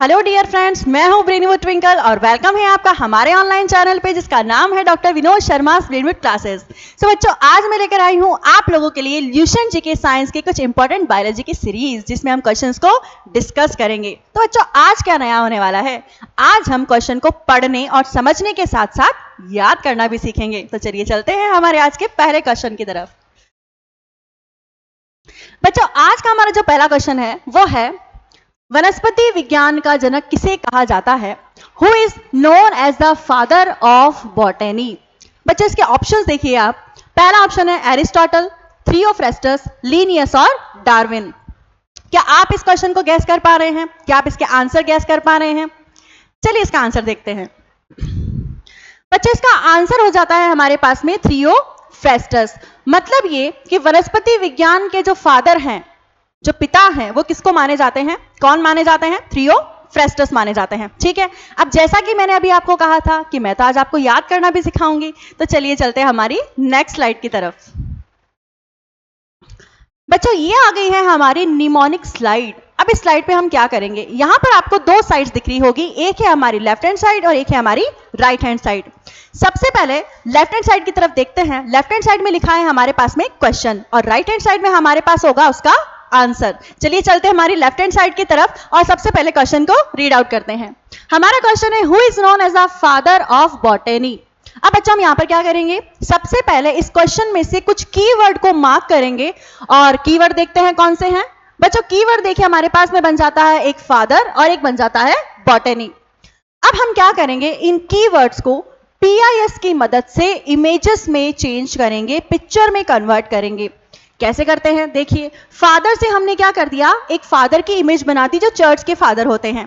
Hello dear friends, मैं हूं ब्रेनवुड twinkle और वेलकम है आपका हमारे ऑनलाइन चैनल पे जिसका नाम है डॉक्टर विनोद शर्मा ब्रेनवुड क्लासेस। सो बच्चों, आज मैं लेकर आई हूं आप लोगों के लिए ल्यूशन जीके साइंस के कुछ इंपॉर्टेंट बायोलॉजी की सीरीज जिसमें हम क्वेश्चंस को डिस्कस करेंगे। तो बच्चों, आज क्या नया होने वाला है? आज हम क्वेश्चन को पढ़ने और समझने के साथ साथ याद करना भी सीखेंगे। तो चलिए चलते हैं हमारे आज के पहले क्वेश्चन की तरफ। बच्चों, आज का हमारा जो पहला क्वेश्चन है वो है, वनस्पति विज्ञान का जनक किसे कहा जाता है? Who is known as the father of botany? बच्चों, इसके ऑप्शंस देखिए आप। पहला ऑप्शन है एरिस्टोटल, थियोफ्रेस्टस, लिनियस और डार्विन। क्या आप इस क्वेश्चन को गैस कर पा रहे हैं? क्या आप इसके आंसर गैस कर पा रहे हैं? चलिए इसका आंसर देखते हैं। बच्चों, इसका आंसर हो जाता है हमारे पास में थियोफ्रेस्टस। मतलब ये कि वनस्पति विज्ञान के जो फादर हैं, जो पिता हैं, वो किसको माने जाते हैं? कौन माने जाते हैं? थियोफ्रेस्टस माने जाते हैं। ठीक है, अब जैसा कि मैंने अभी आपको कहा था कि मैं तो आज आपको याद करना भी सिखाऊंगी, तो चलिए चलते हैं हमारी नेक्स्ट स्लाइड की तरफ। बच्चों, ये आ गई है हमारी निमोनिक स्लाइड। अब इस स्लाइड पे हम क्या करेंगे? यहां पर आपको दो साइड्स दिख रही होगी, एक है हमारी लेफ्ट हैंड साइड और एक है हमारी राइट हैंड साइड। सबसे पहले लेफ्ट हैंड साइड की तरफ देखते हैं। लेफ्ट हैंड साइड में लिखा है हमारे पास में क्वेश्चन और राइट हैंड साइड में हमारे पास होगा उसका आंसर। चलिए चलते हैं हमारी लेफ्ट हैंड साइड की तरफ और सबसे पहले क्वेश्चन को रीड आउट करते हैं। हमारा क्वेश्चन है, who is known as the father of botany? अब बच्चा, हम यहां पर क्या करेंगे? सबसे पहले इस क्वेश्चन में से कुछ कीवर्ड को मार्क करेंगे और कीवर्ड देखते हैं कौन से हैं। बच्चों, कीवर्ड देखिए, हमारे पास में बन जाता है एक फादर और एक बन जाता है बॉटनी। अब हम क्या करेंगे? इन कीवर्ड्स को पीआईएस की मदद से इमेजेस में चेंज करेंगे, पिक्चर में कन्वर्ट करेंगे। कैसे करते हैं? देखिए, फादर से हमने क्या कर दिया? एक फादर की इमेज बना दी जो चर्च के फादर होते हैं।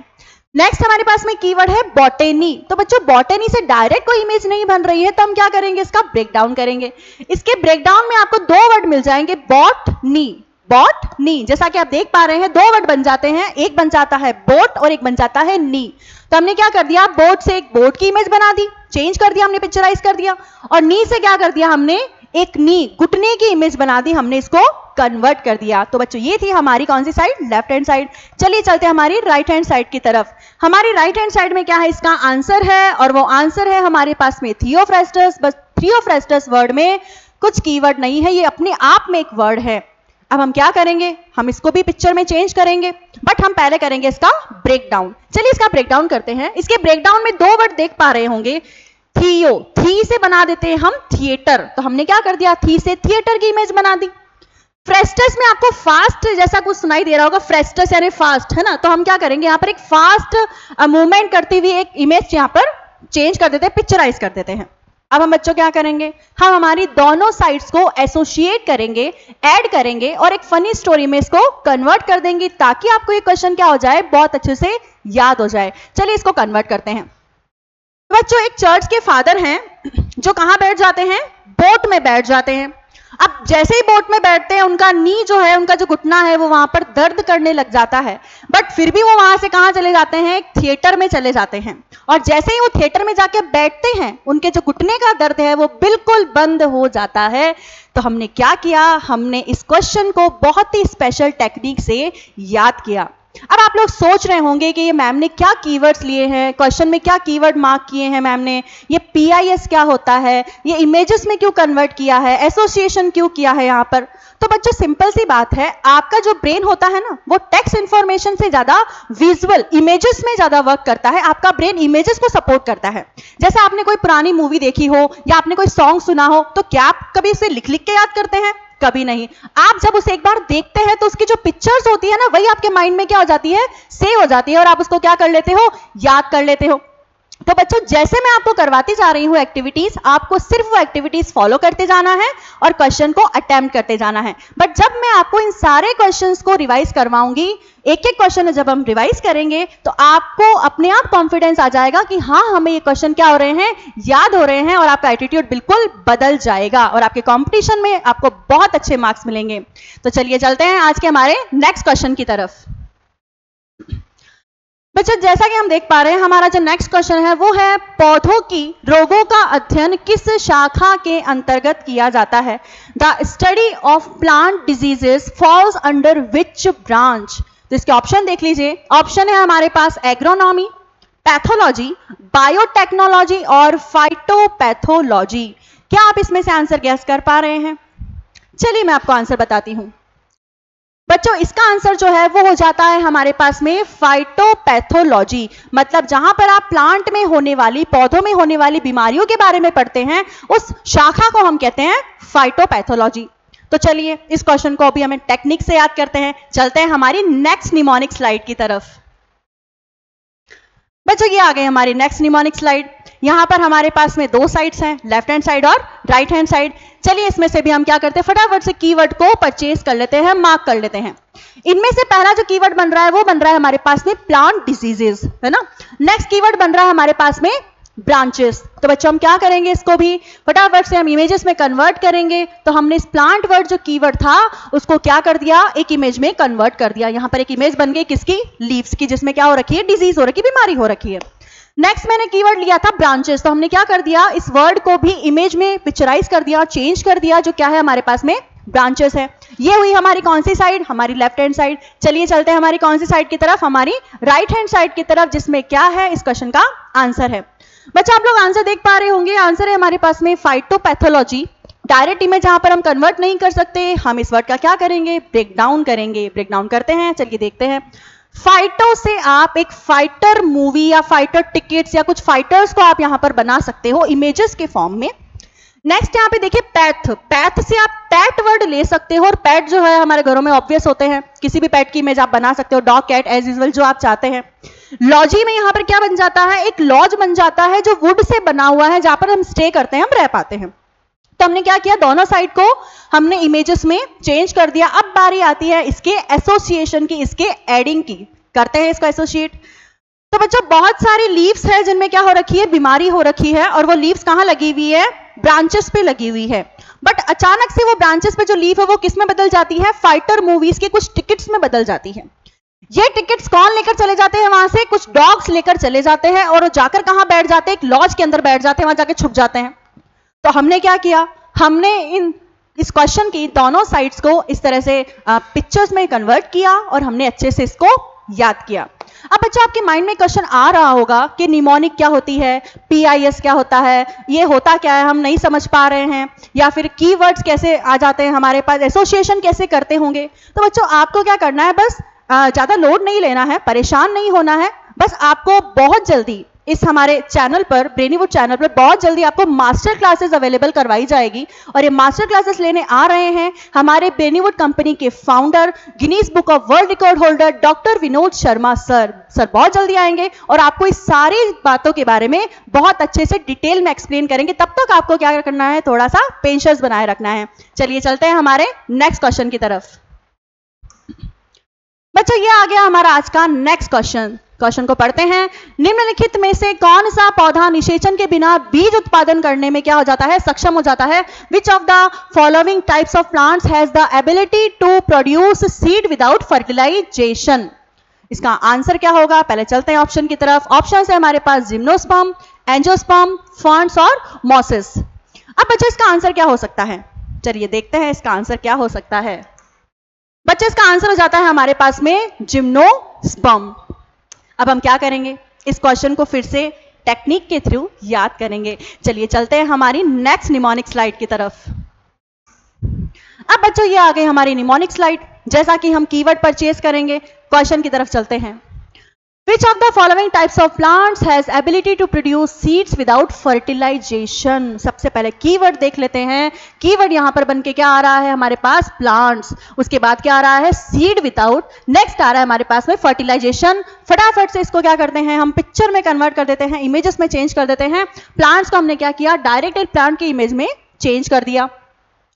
नेक्स्ट हमारे पास में कीवर्ड है बॉटनी। तो बच्चों, बॉटनी से डायरेक्ट कोई इमेज नहीं बन रही है, तो हम क्या करेंगे? इसका ब्रेकडाउन करेंगे। इसके ब्रेकडाउन में आपको दो वर्ड मिल जाएंगे, बॉटनी, बॉटनी। जैसा कि आप देख पा रहे हैं, दो वर्ड बन जाते हैं, एक बन जाता है बोट और एक बन जाता है नी। तो हमने क्या कर दिया? बोट से एक बोट की इमेज बना दी, चेंज कर दिया हमने, पिक्चराइज कर दिया। और नी से क्या कर दिया हमने? एक नी, घुटने की इमेज बना दी, हमने इसको कन्वर्ट कर दिया। तो बच्चों, ये थी हमारी कौन सी साइड? Left hand side. चलिए चलते हैं हमारी राइट हैंड साइड की तरफ। हमारी राइट हैंड साइड में क्या है? इसका आंसर है और वो आंसर है हमारे पास में थियोफ्रेस्टस। बस थियोफ्रेस्टस वर्ड में कुछ कीवर्ड नहीं है, ये अपने आप में एक वर्ड है। अब हम क्या करेंगे? हम इसको भी पिक्चर में चेंज करेंगे, बट हम पहले करेंगे इसका ब्रेकडाउन। चलिए इसका ब्रेकडाउन करते हैं। इसके ब्रेकडाउन में दो वर्ड देख पा रहे होंगे, थियो, थी से बना देते हैं हम थिएटर। तो हमने क्या कर दिया? थी से थिएटर की इमेज बना दी। फ्रेस्टस में आपको फास्ट जैसा कुछ सुनाई दे रहा होगा, फ्रेस्टस यानी फास्ट, है ना? तो हम क्या करेंगे? यहाँ पर एक फास्ट मूवमेंट करती हुई एक इमेज यहाँ पर चेंज कर देते हैं, पिक्चराइज कर देते हैं। अब हम बच्चों क्या करेंगे? हम हमारी दोनों साइड्स को एसोसिएट करेंगे, ऐड करेंगे और एक फनी स्टोरी में इसको कन्वर्ट कर देंगे, ताकि आपको ये क्वेश्चन क्या हो जाए? बहुत अच्छे से याद हो जाए। चलिए इसको कन्वर्ट करते हैं। बच्चों, एक चर्च के फादर हैं जो कहां बैठ जाते हैं? बोट में बैठ जाते हैं। अब जैसे ही बोट में बैठते हैं, उनका नी जो है, उनका जो घुटना है, वो वहां पर दर्द करने लग जाता है, बट फिर भी वो वहां से कहां चले जाते हैं? एक थिएटर में चले जाते हैं। और जैसे ही वो थिएटर में जाके बैठते हैं, उनके जो घुटने का दर्द है वो बिल्कुल बंद हो जाता है। तो हमने क्या किया? हमने इस क्वेश्चन को बहुत ही स्पेशल टेक्निक से याद किया। अब आप लोग सोच रहे होंगे कि ये मैम ने क्या कीवर्ड्स लिए हैं, क्वेश्चन में क्या कीवर्ड मार्क किए हैं मैम ने, ये पीआईएस क्या होता है, ये इमेजेस में क्यों कन्वर्ट किया है, एसोसिएशन क्यों किया है यहाँ पर? तो बच्चों, सिंपल सी बात है, आपका जो ब्रेन होता है ना, वो टेक्स्ट इंफॉर्मेशन से ज्यादा विजुअल इमेजेस में ज्यादा वर्क करता है। आपका ब्रेन इमेजेस को सपोर्ट करता है। जैसे आपने कोई पुरानी मूवी देखी हो या आपने कोई सॉन्ग सुना हो, तो क्या आप कभी इसे लिख लिख के याद करते हैं? कभी नहीं। आप जब उसे एक बार देखते हैं तो उसकी जो पिक्चर्स होती है ना, वही आपके माइंड में क्या हो जाती है? सेव हो जाती है और आप उसको क्या कर लेते हो? याद कर लेते हो। तो बच्चों, जैसे मैं आपको करवाती जा रही हूं एक्टिविटीज, आपको सिर्फ वो एक्टिविटीज फॉलो करते जाना है और क्वेश्चन को अटेम्प्ट करते जाना है। बट जब मैं आपको इन सारे क्वेश्चंस को रिवाइज करवाऊंगी, एक एक क्वेश्चन जब हम रिवाइज करेंगे, तो आपको अपने आप कॉन्फिडेंस आ जाएगा कि हाँ, हमें ये क्वेश्चन क्या हो रहे हैं? याद हो रहे हैं। और आपका एटीट्यूड बिल्कुल बदल जाएगा और आपके कॉम्पिटिशन में आपको बहुत अच्छे मार्क्स मिलेंगे। तो चलिए चलते हैं आज के हमारे नेक्स्ट क्वेश्चन की तरफ। बच्चों, जैसा कि हम देख पा रहे हैं, हमारा जो नेक्स्ट क्वेश्चन है वो है, पौधों की रोगों का अध्ययन किस शाखा के अंतर्गत किया जाता है? The study of plant diseases falls under which branch? तो इसके ऑप्शन देख लीजिए। ऑप्शन है हमारे पास एग्रोनॉमी, पैथोलॉजी, बायोटेक्नोलॉजी और फाइटोपैथोलॉजी। क्या आप इसमें से आंसर गैस कर पा रहे हैं? चलिए मैं आपको आंसर बताती हूं बच्चों। इसका आंसर जो है वो हो जाता है हमारे पास में फाइटोपैथोलॉजी। मतलब जहां पर आप प्लांट में होने वाली, पौधों में होने वाली बीमारियों के बारे में पढ़ते हैं, उस शाखा को हम कहते हैं फाइटोपैथोलॉजी। तो चलिए इस क्वेश्चन को अभी हमें टेक्निक से याद करते हैं। चलते हैं हमारी नेक्स्ट निमोनिक स्लाइड की तरफ। बच्चों ये आ गई हमारी नेक्स्ट निमोनिक स्लाइड। यहां पर हमारे पास में दो साइड्स हैं, लेफ्ट हैंड साइड और राइट हैंड साइड। चलिए इसमें से भी हम क्या करते हैं, फटाफट से कीवर्ड को परचेज कर लेते हैं, मार्क कर लेते हैं। इनमें से पहला जो कीवर्ड बन रहा है वो बन रहा है हमारे पास में प्लांट डिजीजेस, है ना। नेक्स्ट कीवर्ड बन रहा है हमारे पास में ब्रांचेस। तो बच्चों हम क्या करेंगे, इसको भी फटाफट से हम इमेजेस में कन्वर्ट करेंगे। तो हमने इस प्लांट वर्ड जो कीवर्ड था उसको क्या कर दिया, एक इमेज में कन्वर्ट कर दिया। यहां पर एक इमेज बन गई किसकी, लीव्स की, जिसमें क्या हो रखी है, डिजीज हो रखी है, बीमारी हो रखी है। नेक्स्ट मैंने कीवर्ड लिया था ब्रांचेस। तो हमने क्या कर दिया, इस वर्ड को भी इमेज में पिक्चराइज कर दिया, चेंज कर दिया, जो क्या है हमारे पास में ब्रांचेस है। ये हुई हमारी कौन सी साइड, हमारी लेफ्ट हैंड साइड। चलिए चलते हैं हमारी कौन सी साइड की तरफ, हमारी राइट हैंड साइड की तरफ, जिसमें क्या है इस क्वेश्चन का आंसर है। बच्चा आप लोग आंसर देख पा रहे होंगे, आंसर है हमारे पास में फाइटोपैथोलॉजी। डायरेक्ट इमेज जहां पर हम कन्वर्ट नहीं कर सकते, हम इस वर्ड का क्या करेंगे, ब्रेक डाउन करेंगे। ब्रेक डाउन करते हैं, चलिए देखते हैं। फाइटो से आप एक फाइटर मूवी या फाइटर टिकट्स या कुछ फाइटर्स को आप यहां पर बना सकते हो इमेजेस के फॉर्म में। नेक्स्ट यहां पे देखिए पैथ। पैथ से आप पैट वर्ड ले सकते हो, और पैट जो है हमारे घरों में ऑब्वियस होते हैं, किसी भी पैट की इमेज आप बना सकते हो, डॉग, कैट, एज यूजुअल जो आप चाहते हैं। लॉजी में यहां पर क्या बन जाता है, एक लॉज बन जाता है जो वुड से बना हुआ है, जहां पर हम स्टे करते हैं, हम रह पाते हैं। तो हमने क्या किया, दोनों साइड को हमने इमेजेस में चेंज कर दिया। अब बारी आती है इसके एसोसिएशन की, इसके एडिंग की। करते हैं इसको एसोसिएट। तो बच्चों बहुत सारी लीव्स है जिनमें क्या हो रखी है, बीमारी हो रखी है, और वो लीव्स कहां लगी हुई है, ब्रांचेस पे लगी हुई है। बट अचानक से वो ब्रांचेस पे जो लीफ है वो किस में बदल जाती है, फाइटर मूवीज के कुछ टिकट्स में बदल जाती है। ये टिकट्स कौन लेकर चले जाते हैं वहां से, कुछ डॉग्स लेकर चले जाते हैं, और वो जाकर कहां बैठ जाते हैं, एक लॉज के अंदर बैठ जाते हैं, वहां जाकर छुप जाते हैं। तो हमने क्या किया, हमने इस क्वेश्चन की दोनों साइड्स को इस तरह से पिक्चर्स में कन्वर्ट किया, और हमने अच्छे से इसको याद किया। अब बच्चों आपके माइंड में क्वेश्चन आ रहा होगा कि निमोनिक क्या होती है, पीआईएस क्या होता है, ये होता क्या है, हम नहीं समझ पा रहे हैं, या फिर कीवर्ड्स कैसे आ जाते हैं हमारे पास, एसोसिएशन कैसे करते होंगे। तो बच्चों आपको क्या करना है, बस ज्यादा लोड नहीं लेना है, परेशान नहीं होना है। बस आपको बहुत जल्दी इस हमारे चैनल पर, ब्रेनीवुड चैनल पर, बहुत जल्दी आपको मास्टर क्लासेस अवेलेबल करवाई जाएगी। और ये मास्टर क्लासेस लेने आ रहे हैं हमारे ब्रेनीवुड कंपनी के founder, Guinness book of world record holder doctor Vinod Sharma sir. बहुत जल्दी आएंगे और आपको इस सारी बातों के बारे में बहुत अच्छे से डिटेल में एक्सप्लेन करेंगे। तब तक आपको क्या करना है, थोड़ा सा पेशेंस बनाए रखना है। चलिए चलते हैं हमारे नेक्स्ट क्वेश्चन की तरफ। बच्चों ये आ गया हमारा आज का नेक्स्ट क्वेश्चन। क्वेश्चन को पढ़ते हैं। निम्नलिखित में से कौन सा पौधा निषेचन के बिना बीज उत्पादन करने में क्या हो जाता है, सक्षम हो जाता है। Which of the following types of plants has the ability to produce seed without fertilization. इसका आंसर क्या होगा, पहले चलते हैं ऑप्शन की तरफ। ऑप्शन है हमारे पास जिम्नोस्पर्म, एंजियोस्पर्म, फर्न्स और मॉसेस। अब बच्चों इसका आंसर क्या हो सकता है, चलिए देखते हैं इसका आंसर क्या हो सकता है। बच्चे इसका आंसर हो जाता है हमारे पास में जिम्नोस्पर्म। अब हम क्या करेंगे, इस क्वेश्चन को फिर से टेक्निक के थ्रू याद करेंगे। चलिए चलते हैं हमारी नेक्स्ट निमोनिक स्लाइड की तरफ। अब बच्चों ये आ गई हमारी निमोनिक स्लाइड। जैसा कि हम कीवर्ड परचेज करेंगे, क्वेश्चन की तरफ चलते हैं। Which of the following types of plants has ability to produce seeds without fertilization? सबसे पहले कीवर्ड देख लेते हैं। कीवर्ड यहां पर बनके क्या आ रहा है हमारे पास, प्लांट्स। उसके बाद क्या आ रहा है, सीड विदाउट। नेक्स्ट आ रहा है हमारे पास में फर्टिलाइजेशन। फटाफट से इसको क्या करते हैं, हम पिक्चर में कन्वर्ट कर देते हैं, इमेजेस में चेंज कर देते हैं। प्लांट्स को हमने क्या किया, डायरेक्ट एक प्लांट की इमेज में चेंज कर दिया।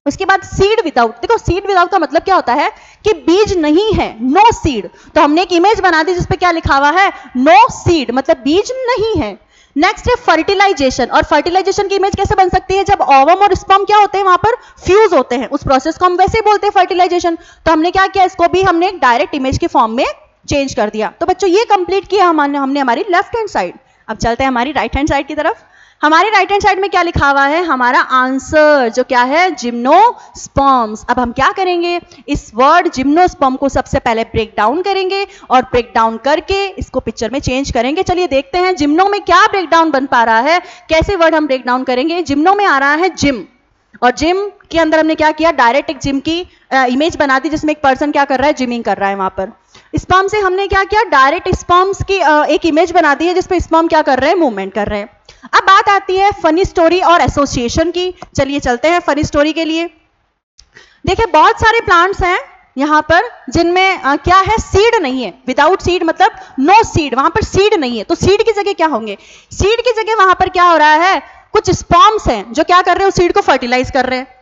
उसके बाद सीड विदाउट। देखो सीड विदाउट का मतलब क्या होता है कि बीज नहीं है, नो सीड। तो हमने एक इमेज बना दी जिसपे क्या लिखा हुआ है, नो सीड, मतलब बीज नहीं है। नेक्स्ट है फर्टिलाइजेशन। और फर्टिलाइजेशन की इमेज कैसे बन सकती है, जब ओवम और स्पर्म क्या होते हैं, वहां पर फ्यूज होते हैं, उस प्रोसेस को हम वैसे बोलते हैं फर्टिलाइजेशन। तो हमने क्या किया, इसको भी हमने एक डायरेक्ट इमेज के फॉर्म में चेंज कर दिया। तो बच्चों ये कंप्लीट किया हमने हमारी लेफ्ट हैंड साइड। अब चलते हैं हमारी राइट हैंड साइड की तरफ। हमारी राइट हैंड साइड में क्या लिखा हुआ है, हमारा आंसर जो क्या है, जिम्नोस्पर्म्स। अब हम क्या करेंगे, इस वर्ड जिम्नोस्पर्म को सबसे पहले ब्रेक डाउन करेंगे और ब्रेक डाउन करके इसको पिक्चर में चेंज करेंगे। चलिए देखते हैं जिम्नो में क्या ब्रेक डाउन बन पा रहा है, कैसे वर्ड हम ब्रेक डाउन करेंगे। जिम्नो में आ रहा है जिम, और जिम के अंदर हमने क्या किया, डायरेक्ट एक जिम की इमेज बना दी जिसमें एक पर्सन क्या कर रहा है, जिमिंग कर रहा है वहां पर। स्पर्म से हमने क्या किया, डायरेक्ट स्पर्म्स की एक इमेज बना दी है जिसपे स्पर्म क्या कर रहे हैं, मूवमेंट कर रहे हैं। अब बात आती है फनी स्टोरी और एसोसिएशन की। चलिए चलते हैं फनी स्टोरी के लिए। देखिए बहुत सारे प्लांट्स हैं यहाँ पर जिनमें क्या है, सीड नहीं है। विदाउट सीड मतलब नो सीड, वहां पर सीड नहीं है। तो सीड की जगह क्या होंगे, सीड की जगह वहां पर क्या हो रहा है, कुछ स्पर्म्स हैं जो क्या कर रहे हैं, उस सीड को फर्टिलाइज कर रहे हैं।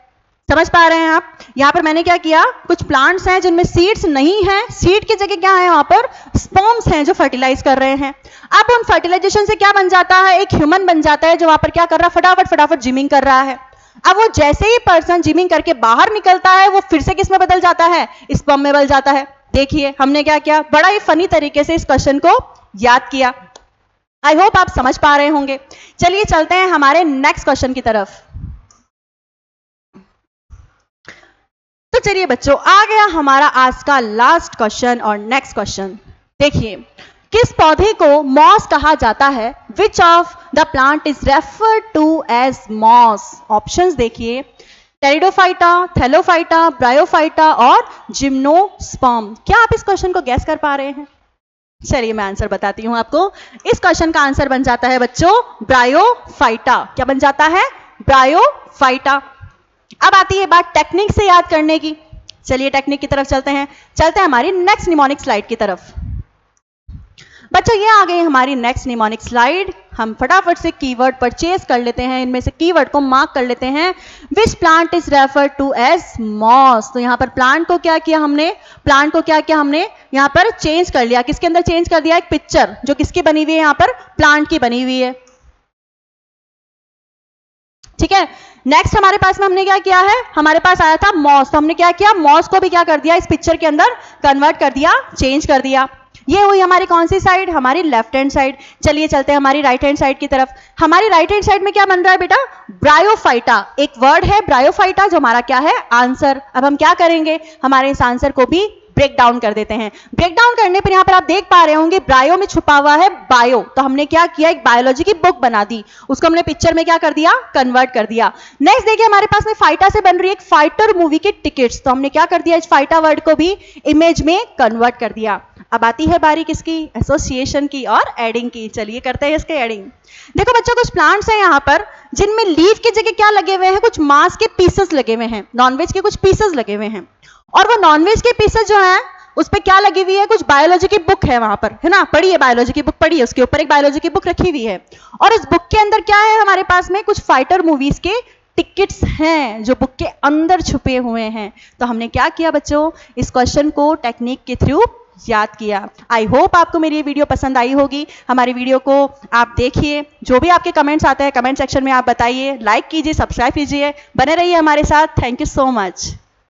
समझ पा रहे हैं आप? यहाँ पर मैंने क्या किया, कुछ प्लांट्स हैं जिनमें सीड्स नहीं है, सीड की जगह क्या है, वहां पर स्पर्म्स हैं जो फर्टिलाइज कर रहे हैं। अब उन फर्टिलाइजेशन से क्या बन जाता है, एक ह्यूमन बन जाता है जो वहां पर क्या कर रहा है, फटाफट फटाफट जिमिंग कर रहा है। अब वो जैसे ही पर्सन जिमिंग करके बाहर निकलता है, वो फिर से किस में बदल जाता है, स्पर्म में बदल जाता है। देखिए हमने क्या किया, बड़ा ही फनी तरीके से इस क्वेश्चन को याद किया। आई होप आप समझ पा रहे होंगे। चलिए चलते हैं हमारे नेक्स्ट क्वेश्चन की तरफ। तो चलिए बच्चों, आ गया हमारा आज का लास्ट क्वेश्चन और नेक्स्ट क्वेश्चन। देखिए, किस पौधे को मॉस कहा जाता है? Which of the plant is referred to as moss? Options देखिए, टेरिडोफाइटा, थैलोफाइटा, ब्रायोफाइटा और जिम्नोस्पर्म। क्या आप इस क्वेश्चन को गैस कर पा रहे हैं? चलिए मैं आंसर बताती हूं आपको। इस क्वेश्चन का आंसर बन जाता है बच्चों ब्रायोफाइटा। क्या बन जाता है? ब्रायोफाइटा। अब आती है बात टेक्निक से याद करने की। चलिए टेक्निक की तरफ चलते हैं हमारी नेक्स्ट निमोनिक स्लाइड की तरफ। बच्चों ये आ गई हमारी नेक्स्ट निमोनिक स्लाइड। हम फटाफट से कीवर्ड परचेज कर लेते हैं, इनमें से कीवर्ड को मार्क कर लेते हैं। Which plant is referred to as moss? तो यहाँ पर प्लांट को क्या किया हमने, यहाँ पर चेंज कर लिया। किसके अंदर चेंज कर दिया? एक पिक्चर जो किसकी बनी हुई है, यहाँ पर प्लांट की बनी हुई है। ठीक है, नेक्स्ट हमारे पास में हमने क्या किया है, हमारे पास आया था मॉस, तो हमने क्या किया, मॉस को भी क्या कर दिया, इस पिक्चर के अंदर कन्वर्ट कर दिया, चेंज कर दिया। ये हुई हमारी कौन सी साइड, हमारी लेफ्ट हैंड साइड। चलिए चलते हैं हमारी राइट हैंड साइड की तरफ। हमारी राइट हैंड साइड में क्या बन रहा है बेटा? ब्रायोफाइटा। एक वर्ड है ब्रायोफाइटा जो हमारा क्या है, आंसर। अब हम क्या करेंगे, हमारे इस आंसर को भी ब्रेक डाउन कर देते हैं। ब्रेक डाउन करने पर यहाँ पर आप देख पा रहे होंगे ब्रायो में छुपा हुआ है बायो, तो हमने क्या किया, एक बायोलॉजी की बुक बना दी, उसको हमने पिक्चर में क्या कर दिया, कन्वर्ट कर दिया। नेक्स्ट देखिए हमारे पास में फाइटा से बन रही है एक फाइटर मूवी की टिकट्स, तो हमने क्या कर दिया, इस फाइटा वर्ड को भी इमेज में कन्वर्ट कर दिया। अब आती है बारी किसकी, एसोसिएशन की और एडिंग की। चलिए करते हैं इसके एडिंग। देखो बच्चों, कुछ प्लांट्स हैं यहाँ पर जिनमें लीफ की जगह क्या लगे हुए हैं, कुछ मांस के पीसेस लगे हुए हैं, नॉनवेज के कुछ पीसेस लगे हुए हैं। और वो नॉनवेज के पीसेस जो हैं उस पे क्या लगी हुई है, कुछ बायोलॉजी की बुक है वहां पर, है ना, पढ़ी है बायोलॉजी की बुक, पढ़ी है, उसके ऊपर एक बायोलॉजी की बुक रखी हुई है। और इस बुक के अंदर क्या है, हमारे पास में कुछ फाइटर मूवीज के टिकट्स हैं जो बुक के अंदर छुपे हुए हैं। तो हमने क्या किया बच्चों, इस क्वेश्चन को टेक्निक के थ्रू याद किया। आई होप आपको मेरी ये वीडियो पसंद आई होगी। हमारी वीडियो को आप देखिए, जो भी आपके कमेंट्स आते हैं कमेंट सेक्शन में आप बताइए, लाइक कीजिए, सब्सक्राइब कीजिए, बने रहिए हमारे साथ। Thank you so much.